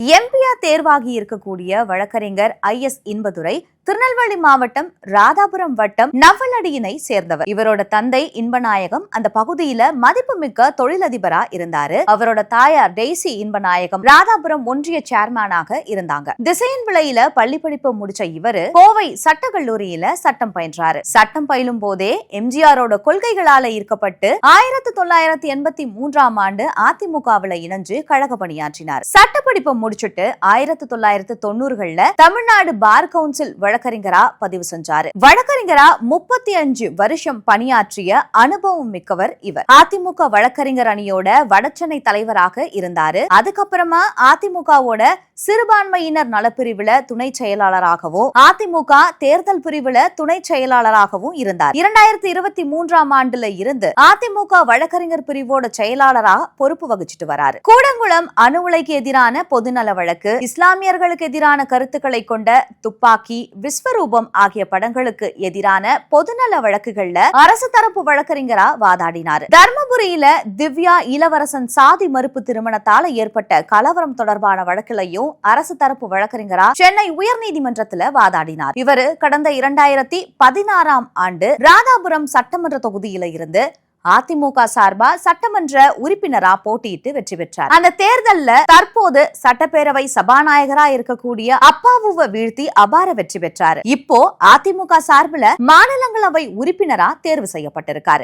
எம்பியா தேர்வாகி இருக்கக்கூடிய வழக்கறிஞர் ஐஎஸ் இன்பதுரை திருநெல்வேலி மாவட்டம் ராதாபுரம் வட்டம் நவலடியினை சேர்ந்தவர். இவரோட தந்தை இன்பநாயகம் அந்த பகுதியில மதிப்புமிக்க தொழிலதிபரா இருந்தாரு. அவரோட தாயார் டெய்சி இன்பநாயகம் ராதாபுரம் ஒன்றிய சேர்மனாக இருந்தாங்க. திசையன் விலையில பள்ளி படிப்பு முடிச்ச இவரு கோவை சட்டக்கல்லூரியில சட்டம் பயின்றாரு. சட்டம் பயிலும் போதே எம்ஜிஆரோட கொள்கைகளால ஈர்க்கப்பட்டு 1983ஆம் ஆண்டு அதிமுகவில் இணைஞ்சு கழக பணியாற்றினார். சட்டப்படிப்பை முடிச்சுட்டு 1990கள்ல தமிழ்நாடு பார் கவுன்சில் வழக்கறிஞரா பதிவு செஞ்சாரு. வழக்கறிஞரா 35 வருஷம் பணியாற்றிய அனுபவம் மிக்கவர் இவர். அதிமுக வழக்கறிஞர் அணியோட வடசென்னை தலைவராக இருந்தாரு. அதுக்கப்புறமா அதிமுகவோட சிறுபான்மையினர் நலப்பிரிவுல துணை செயலாளராகவும் அதிமுக தேர்தல் பிரிவுல துணை செயலாளராகவும் இருந்தார். 2023ஆம் ஆண்டுல இருந்து அதிமுக வழக்கறிஞர் பிரிவோட செயலாளராக பொறுப்பு வகிச்சுட்டு வராரு. கூடங்குளம் அணு உலைக்கு எதிரான பொதுநல வழக்கு, இஸ்லாமியர்களுக்கு எதிரான கருத்துக்களை கொண்ட துப்பாக்கி, விஸ்வரூபம் ஆகிய படங்களுக்கு எதிரான பொதுநல வழக்குகள்ல அரசு தரப்பு வழக்கறிஞரா வாதாடினார். தர்மபுரியில திவ்யா இளவரசன் சாதி மறுப்பு திருமணத்தால ஏற்பட்ட கலவரம் தொடர்பான வழக்கிலையும் அரசு தரப்பு வழக்கறிஞரா சென்னை உயர்நீதிமன்றத்துல வாதாடினார். இவர் கடந்த 2016ஆம் ஆண்டு ராதாபுரம் சட்டமன்ற தொகுதியில இருந்து அதிமுக சார்பா சட்டமன்ற உறுப்பினரா போட்டியிட்டு வெற்றி பெற்றார். அந்த தேர்தல்ல தற்போது சட்டப்பேரவை சபாநாயகரா இருக்கக்கூடிய அப்பாவுவை வீழ்த்தி அபார வெற்றி பெற்றார். இப்போ அதிமுக சார்பில் மாநிலங்களவை உறுப்பினரா தேர்வு செய்யப்பட்டிருக்காரு.